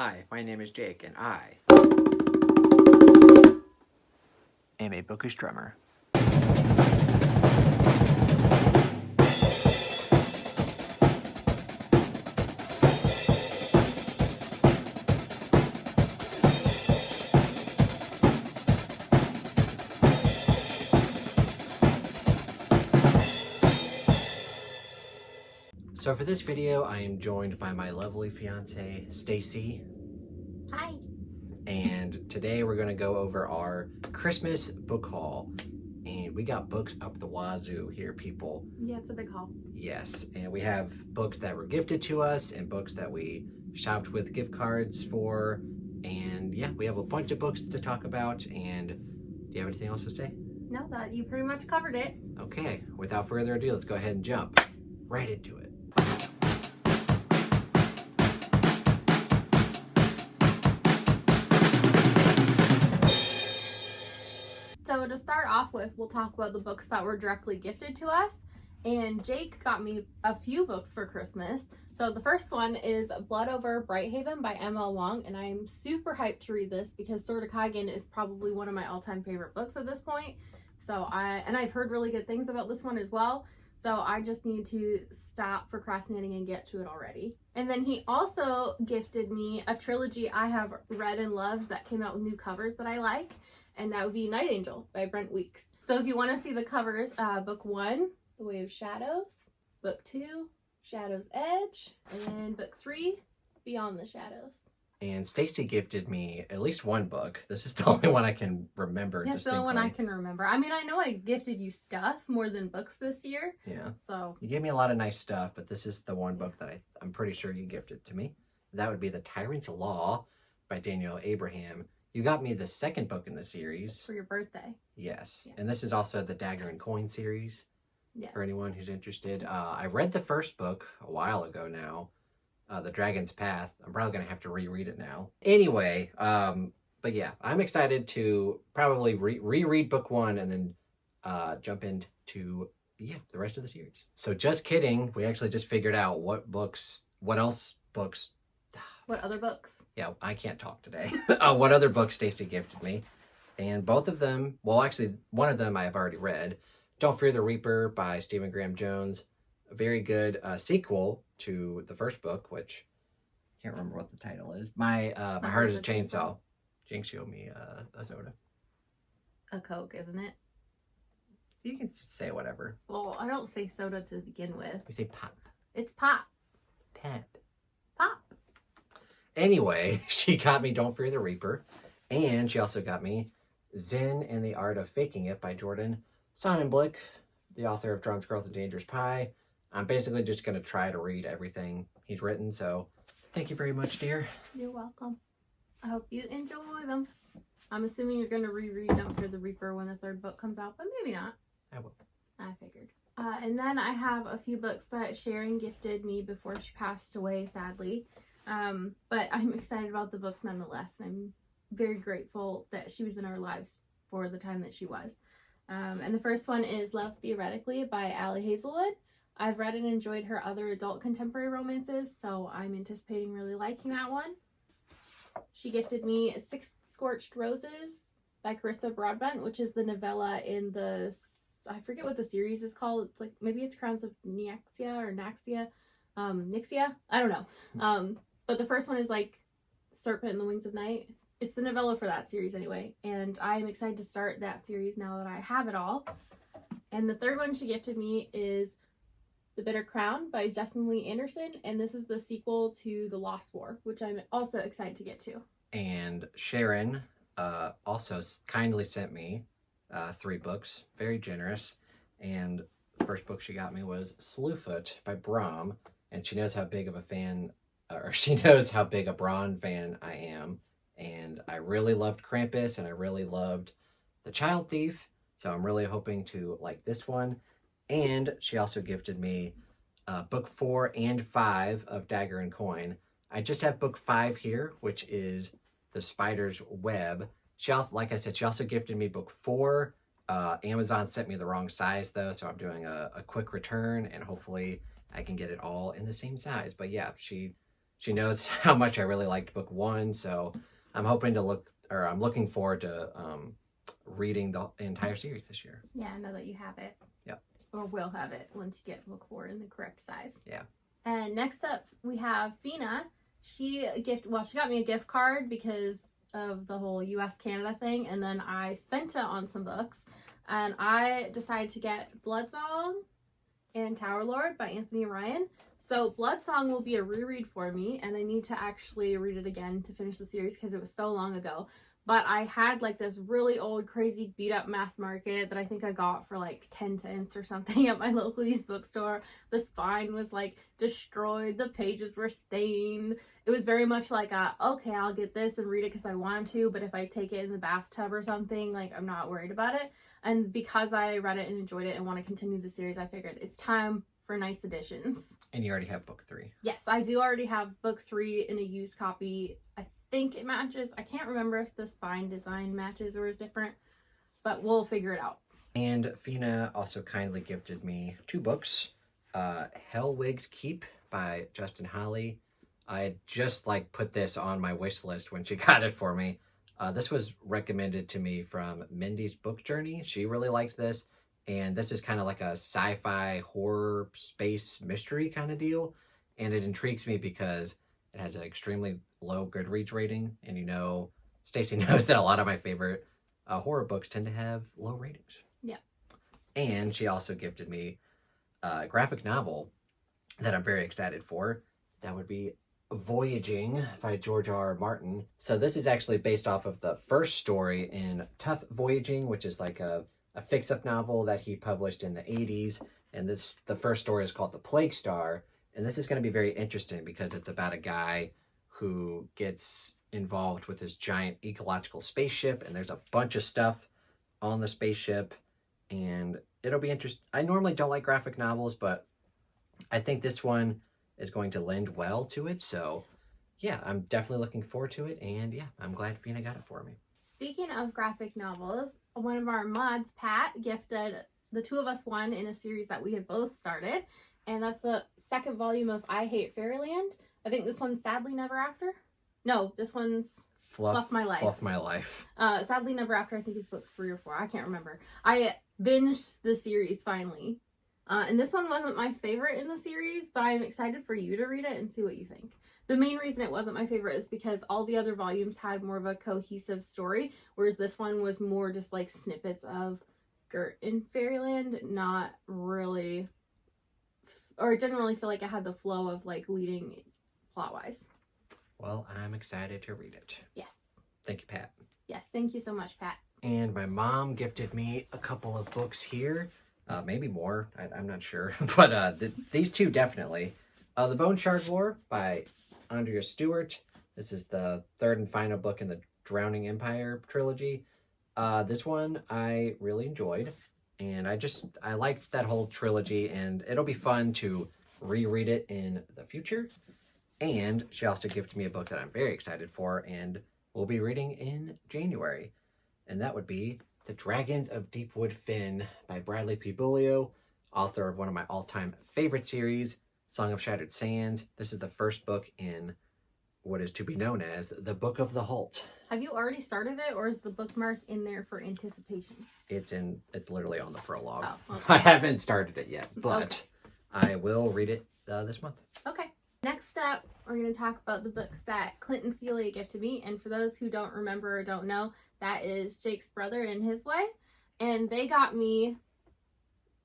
Hi, my name is Jake, and I am a bookish drummer. So for this video, I am joined by my lovely fiance, Stacey. Hi. And today we're going to go over our Christmas book haul. And we got books up the wazoo here, people. Yeah, it's a big haul. Yes, and we have books that were gifted to us and books that we shopped with gift cards for. And yeah, we have a bunch of books to talk about. And do you have anything else to say? No, that you pretty much covered it. Okay, without further ado, let's go ahead and jump right into it. So to start off with, we'll talk about the books that were directly gifted to us. And Jake got me a few books for Christmas. So the first one is Blood Over Brighthaven by M.L. Wong. And I'm super hyped to read this because Sword of Kagen is probably one of my all-time favorite books at this point. I've heard really good things about this one as well. So I just need to stop procrastinating and get to it already. And then he also gifted me a trilogy I have read and loved that came out with new covers that I like. And that would be Night Angel by Brent Weeks. So if you want to see the covers, book 1, The Way of Shadows, book 2, Shadow's Edge, and then book 3, Beyond the Shadows. And Stacey gifted me at least one book. This is the only one I can remember. That's the only one I can remember. I mean, I know I gifted you stuff more than books this year. Yeah. So you gave me a lot of nice stuff, but this is the one book that I'm pretty sure you gifted to me. That would be The Tyrant's Law by Daniel Abraham. You got me the second book in the series. For your birthday. Yes. Yeah. And this is also the Dagger and Coin series. Yes. For anyone who's interested. I read the first book a while ago now. The Dragon's Path. I'm probably going to have to reread it now. Anyway, but yeah, I'm excited to probably reread book 1 and then jump into, the rest of the series. So just kidding. We actually just figured out what other books? Yeah, I can't talk today. What other books Stacey gifted me. And both of them, well, actually, one of them I have already read. Don't Fear the Reaper by Stephen Graham Jones. A very good sequel to the first book, which I can't remember what the title is. My Heart is a Chainsaw. Jinx showed me a soda. A Coke, isn't it? You can say whatever. Well, I don't say soda to begin with. We say pop. It's pop. Pep. Pop. Anyway, she got me Don't Fear the Reaper. And she also got me Zen and the Art of Faking It by Jordan Sonnenblick, the author of Drums, Girls, and Dangerous Pie. I'm basically just going to try to read everything he's written, so thank you very much, dear. You're welcome. I hope you enjoy them. I'm assuming you're going to reread Don't Fear the Reaper when the third book comes out, but maybe not. I will. I figured. And then I have a few books that Sharon gifted me before she passed away, sadly. But I'm excited about the books nonetheless. I'm very grateful that she was in our lives for the time that she was. And the first one is Love Theoretically by Allie Hazelwood. I've read and enjoyed her other adult contemporary romances, so I'm anticipating really liking that one. She gifted me Six Scorched Roses by Carissa Broadbent, which is the novella in the, I forget what the series is called. It's like, maybe it's Crowns of Nixia or Naxia. Nixia? I don't know. But the first one is like Serpent and the Wings of Night. It's the novella for that series anyway. And I'm excited to start that series now that I have it all. And the third one she gifted me is The Bitter Crown by Justin Lee Anderson. And this is the sequel to The Lost War, which I'm also excited to get to. And Sharon also kindly sent me 3 books. Very generous. And the first book she got me was Slewfoot by Brom. And she knows how big of a fan, or she knows how big a Bron fan I am. And I really loved Krampus, and I really loved The Child Thief. So I'm really hoping to like this one. And she also gifted me book 4 and 5 of Dagger and Coin. I just have book 5 here, which is The Spider's Web. She also, like I said, she also gifted me book 4. Amazon sent me the wrong size, though, so I'm doing a quick return, and hopefully I can get it all in the same size. But yeah, she She knows how much I really liked book one, so I'm looking forward to reading the entire series this year. Yeah, now that you have it. Yep. Or will have it once you get book 4 in the correct size. Yeah. And next up, we have Fina. She got me a gift card because of the whole US-Canada thing, and then I spent it on some books, and I decided to get Bloodsong and Tower Lord by Anthony Ryan. So Bloodsong will be a reread for me, and I need to actually read it again to finish the series because it was so long ago. But I had like this really old, crazy, beat up mass market that I think I got for like 10 cents or something at my local used bookstore. The spine was like destroyed. The pages were stained. It was very much like okay, I'll get this and read it because I want to, but if I take it in the bathtub or something, like I'm not worried about it. And because I read it and enjoyed it and want to continue the series, I figured it's time for nice additions. And you already have book 3. Yes, I do already have book 3 in a used copy. I think it matches. I can't remember if the spine design matches or is different, but we'll figure it out. And Fina also kindly gifted me 2 books. Hellwig's Keep by Justin Holly. I had just put this on my wish list when she got it for me. This was recommended to me from Mindy's Book Journey. She really likes this, and this is kind of like a sci-fi horror space mystery kind of deal, and it intrigues me because it has an extremely low Goodreads rating, and Stacey knows that a lot of my favorite horror books tend to have low ratings. Yeah. And she also gifted me a graphic novel that I'm very excited for. That would be Voyaging by George R.R. Martin. So this is actually based off of the first story in Tough Voyaging, which is like a fix-up novel that he published in the 80s. And the first story is called The Plague Star. And this is going to be very interesting because it's about a guy who gets involved with this giant ecological spaceship, and there's a bunch of stuff on the spaceship, and it'll be interesting. I normally don't like graphic novels, but I think this one is going to lend well to it. So yeah, I'm definitely looking forward to it, and yeah, I'm glad Fina got it for me. Speaking of graphic novels, one of our mods, Pat, gifted the 2 of us one in a series that we had both started, and that's the 2nd volume of I Hate Fairyland. I think this one's Sadly Never After. No, this one's Fluff My Life. Fluff My Life. Sadly Never After, I think is books 3 or 4. I can't remember. I binged the series finally. And this one wasn't my favorite in the series, but I'm excited for you to read it and see what you think. The main reason it wasn't my favorite is because all the other volumes had more of a cohesive story, whereas this one was more just like snippets of Gert in Fairyland, not really, or it didn't really feel like it had the flow of like leading plot-wise. Well, I'm excited to read it. Yes. Thank you, Pat. Yes, thank you so much, Pat. And my mom gifted me a couple of books here. Maybe more. I'm not sure. But these 2 definitely. The Bone Shard War by Andrea Stewart. This is the 3rd and final book in the Drowning Empire trilogy. This one I really enjoyed. And I liked that whole trilogy. And it'll be fun to reread it in the future. And she also gifted me a book that I'm very excited for and we'll be reading in January. And that would be The Dragons of Deepwood Fen by Bradley P. Bulio, author of one of my all-time favorite series, Song of Shattered Sands. This is the first book in what is to be known as the Book of the Halt. Have you already started it, or is the bookmark in there for anticipation? It's literally on the prologue. Oh, okay. I haven't started it yet, but okay. I will read it this month. Okay. Next up, we're going to talk about the books that Clint and Celia gifted me. And for those who don't remember or don't know, that is Jake's brother and his wife. And they got me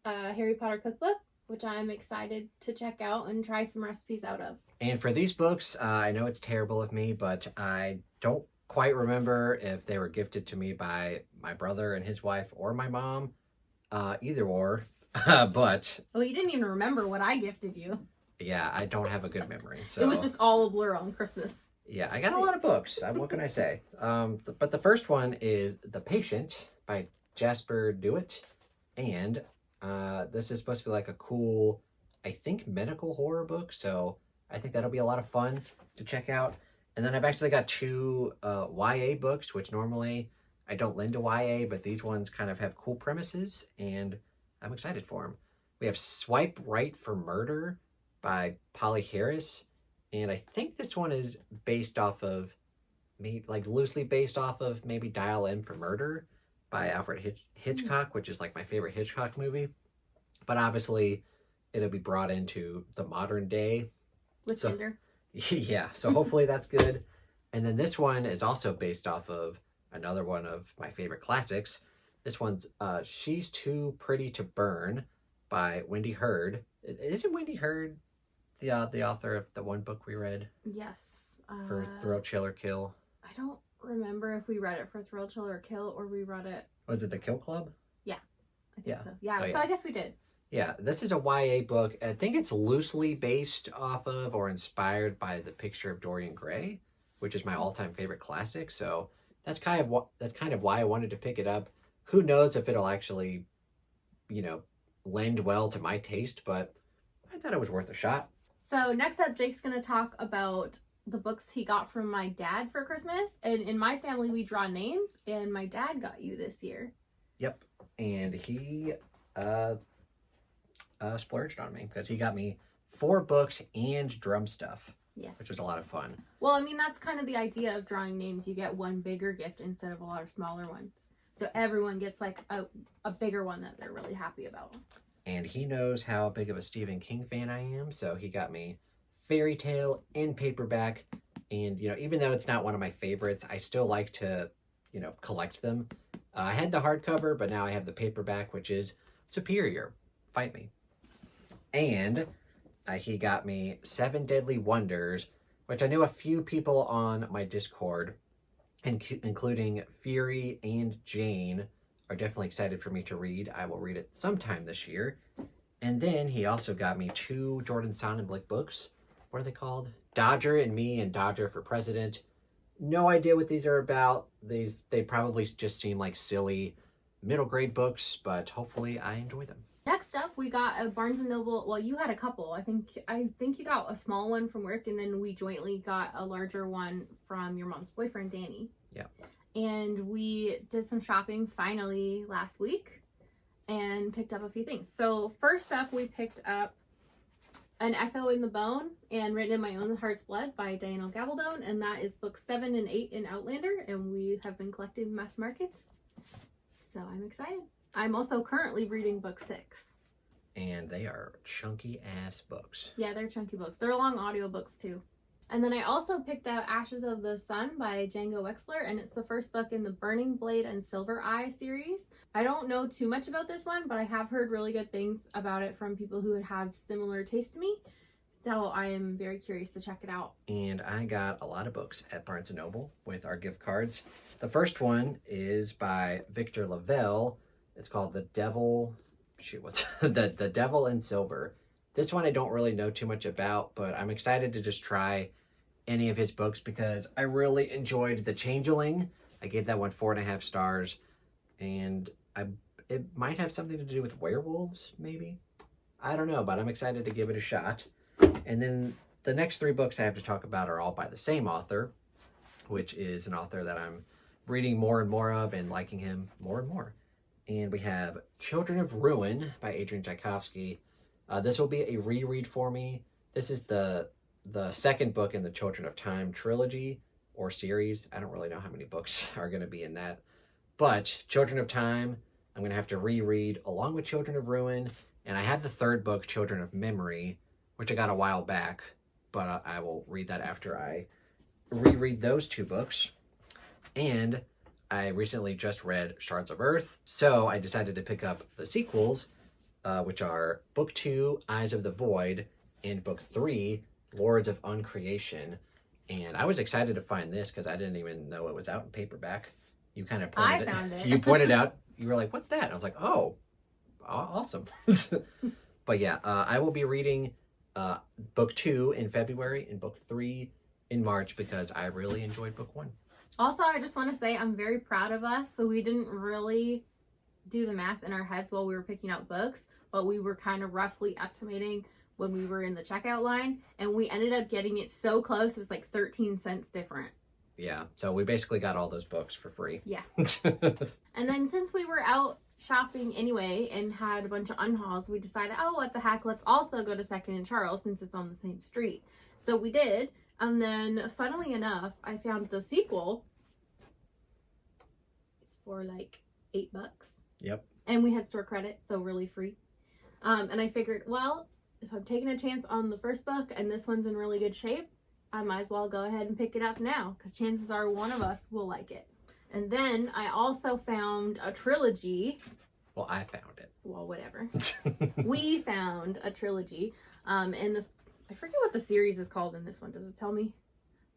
a Harry Potter cookbook, which I'm excited to check out and try some recipes out of. And for these books, I know it's terrible of me, but I don't quite remember if they were gifted to me by my brother and his wife or my mom. Either or. But... Well, you didn't even remember what I gifted you. Yeah, I don't have a good memory. So it was just all a blur on Christmas. Yeah, I got a lot of books. What can I say? But the first one is The Patient by Jasper Dewitt. And this is supposed to be like a cool, I think, medical horror book. So I think that'll be a lot of fun to check out. And then I've actually got 2 YA books, which normally I don't lend to YA, but these ones kind of have cool premises, and I'm excited for them. We have Swipe Right for Murder by Polly Harris, And I think this one is based off of, maybe like loosely based off of maybe Dial M for Murder by Alfred Hitchcock, which is like my favorite Hitchcock movie. But obviously, it'll be brought into the modern day. With So, Tinder. yeah, so hopefully that's good. And then this one is also based off of another one of my favorite classics. This one's She's Too Pretty to Burn by Wendy Hurd. Isn't Wendy Hurd the author of the one book we read Yes. for Thrill, Chill, or Kill? I don't remember if we read it for Thrill, Chill, or Kill, or we read it. Was it The Kill Club? Yeah, I think Yeah. so. Yeah, So, so I guess we did. Yeah, this is a YA book. I think it's loosely based off of or inspired by The Picture of Dorian Gray, which is my all-time favorite classic. So that's kind of why I wanted to pick it up. Who knows if it'll actually, lend well to my taste, but I thought it was worth a shot. So next up, Jake's going to talk about the books he got from my dad for Christmas. And in my family, we draw names, and my dad got you this year. Yep, and he splurged on me because he got me 4 books and drum stuff. Yes. Which was a lot of fun. Well, I mean, that's kind of the idea of drawing names. You get one bigger gift instead of a lot of smaller ones. So everyone gets like a bigger one that they're really happy about. And he knows how big of a Stephen King fan I am, so he got me Fairy Tale in paperback. And, even though it's not one of my favorites, I still like to, collect them. I had the hardcover, but now I have the paperback, which is superior. Fight me. And he got me 7 Deadly Wonders, which I know a few people on my Discord, including Fury and Jane, are definitely excited for me to read. I will read it sometime this year. And then he also got me 2 Jordan Sonnenblick books. What are they called? Dodger and Me and Dodger for President. No idea what these are about. They probably just seem like silly middle grade books, but hopefully I enjoy them. Next up, we got a Barnes & Noble. Well, you had a couple. I think you got a small one from work, and then we jointly got a larger one from your mom's boyfriend, Danny. Yeah. And we did some shopping finally last week and picked up a few things. So first up, we picked up An Echo in the Bone and Written in My Own Heart's Blood by Diana Gabaldon, and that is books 7 and 8 in Outlander, and we have been collecting mass markets, so I'm excited. I'm also currently reading book 6. And they are chunky ass books. Yeah, they're chunky books. They're long audiobooks too. And then I also picked out Ashes of the Sun by Django Wexler, and it's the first book in the Burning Blade and Silver Eye series. I don't know too much about this one, but I have heard really good things about it from people who have similar taste to me. So I am very curious to check it out. And I got a lot of books at Barnes & Noble with our gift cards. The first one is by Victor Lavelle. It's called The Devil in Silver. This one I don't really know too much about, but I'm excited to just try any of his books because I really enjoyed The Changeling. I gave that one 4.5 stars, and it might have something to do with werewolves, maybe? I don't know, but I'm excited to give it a shot. And then the next 3 books I have to talk about are all by the same author, which is an author that I'm reading more and more of and liking him more and more. And we have Children of Ruin by Adrian Tchaikovsky. This will be a reread for me. This is the second book in the Children of Time trilogy or series. I don't really know how many books are going to be in that. But Children of Time, I'm going to have to reread along with Children of Ruin. And I have the third book, Children of Memory, which I got a while back. But I will read that after I reread those 2 books. And I recently just read Shards of Earth, so I decided to pick up the sequels, which are Book 2, Eyes of the Void, and Book 3, Lords of Uncreation. And I was excited to find this because I didn't even know it was out in paperback. You kind of pointed found it. You pointed out, you were like, what's that? And I was like, oh, awesome. But yeah, I will be reading Book 2 in February and Book 3 in March because I really enjoyed Book 1. Also, I just want to say I'm very proud of us. So we didn't really do the math in our heads while we were picking out books, but we were kind of roughly estimating when we were in the checkout line, and we ended up getting it so close. It was like 13 cents different. Yeah, so we basically got all those books for free. Yeah. And then since we were out shopping anyway and had a bunch of unhauls, we decided, oh, what the heck, let's also go to Second and Charles since it's on the same street. So we did. And then, funnily enough, I found the sequel for like $8. Yep. And we had store credit, so really free. And I figured, well, if I'm taking a chance on the first book and this one's in really good shape, I might as well go ahead and pick it up now, because chances are one of us will like it. And then I also found a trilogy. Well, I found it. Well, whatever. We found a trilogy. And I forget what the series is called in this one. Does it tell me?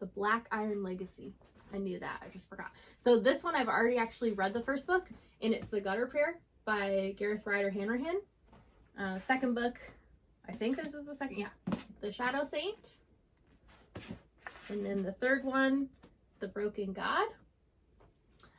The Black Iron Legacy. I knew that. I just forgot. So this one, I've already actually read the first book, and it's The Gutter Prayer by Gareth Ryder Hanrahan. Second book, I think this is the second. Yeah. The Shadow Saint. And then the third one, The Broken God.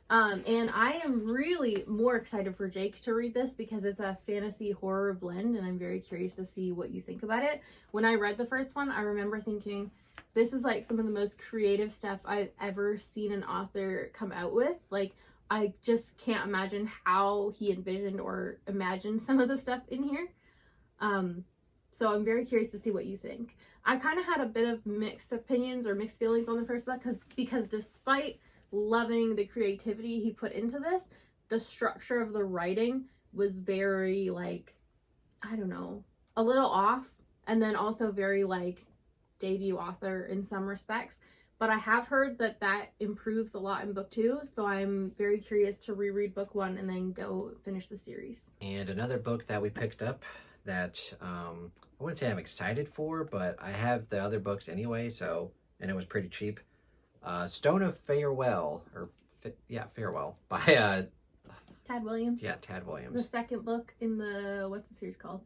And I am really more excited for Jake to read this because it's a fantasy horror blend, and I'm very curious to see what you think about it. When I read the first one, I remember thinking, this is like some of the most creative stuff I've ever seen an author come out with. Like, I just can't imagine how he envisioned or imagined some of the stuff in here. So I'm very curious to see what you think. I kind of had a bit of mixed opinions or mixed feelings on the first book because despite loving the creativity he put into this, the structure of the writing was very, like, I don't know, a little off, and then also very, like, debut author in some respects. But I have heard that improves a lot in book 2, so I'm very curious to reread book 1 and then go finish the series. And another book that we picked up that I wouldn't say I'm excited for, but I have the other books anyway, and it was pretty cheap. Stone of Farewell, Farewell by Tad Williams. Yeah, Tad Williams. The second book in what's the series called?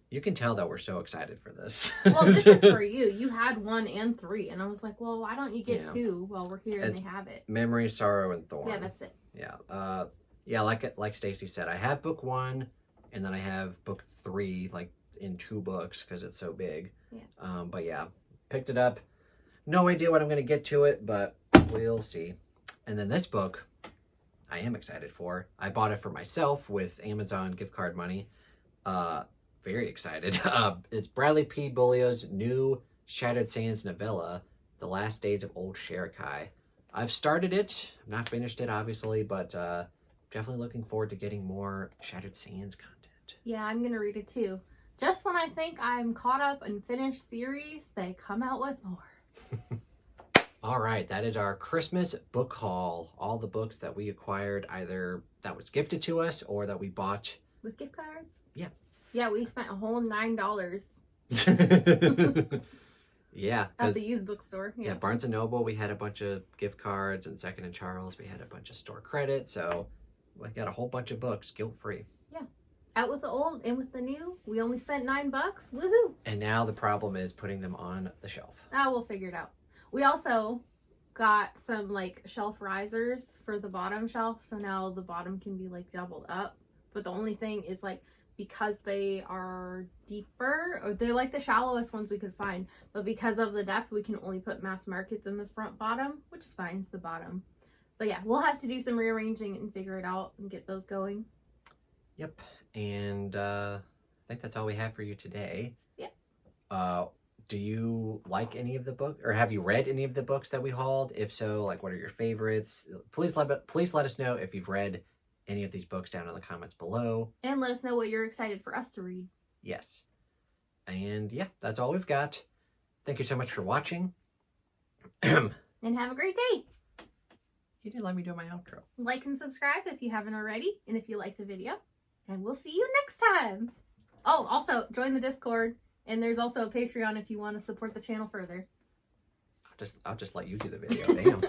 You can tell that we're so excited for this. Well, this is for you. You had 1 and 3, and I was like, well, why don't you get 2? Well, we're here and they have it. Memory, Sorrow, and Thorn. Yeah, that's it. Yeah. Like Stacey said, I have book 1, and then I have book 3, like in 2 books because it's so big. Yeah. But yeah, picked it up. No idea what I'm going to get to it, but we'll see. And then this book, I am excited for. I bought it for myself with Amazon gift card money. Very excited. It's Bradley P. Beaulieu's new Shattered Sands novella, The Last Days of Old Sherikai. I've started it. I've not finished it, obviously, but definitely looking forward to getting more Shattered Sands content. Yeah, I'm going to read it too. Just when I think I'm caught up and finished series, they come out with more. All right, that is our Christmas book haul. All the books that we acquired, either that was gifted to us or that we bought. With gift cards? Yeah. Yeah, we spent a whole $9. Yeah. At the used bookstore. Yeah, Barnes & Noble, we had a bunch of gift cards, and Second and Charles, we had a bunch of store credit. So we got a whole bunch of books guilt-free. Yeah. Out with the old and with the new. We only spent $9. Woohoo! And now the problem is putting them on the shelf. We'll figure it out. We also got some like shelf risers for the bottom shelf, so now the bottom can be like doubled up. But the only thing is, like, because they are deeper, or they're like the shallowest ones we could find, but because of the depth, we can only put mass markets in the front bottom, which is fine, it's the bottom. But yeah, we'll have to do some rearranging and figure it out and get those going. Yep. And I think that's all we have for you today. Yeah. Do you like any of the books, or have you read any of the books that we hauled? If so, like, what are your favorites? Please let us know if you've read any of these books down in the comments below. And let us know what you're excited for us to read. Yes. And yeah, that's all we've got. Thank you so much for watching. And have a great day. You didn't let me do my outro. Like and subscribe if you haven't already, and if you liked the video. And we'll see you next time. Oh, also, join the Discord. And there's also a Patreon if you want to support the channel further. I'll just let you do the video. Damn.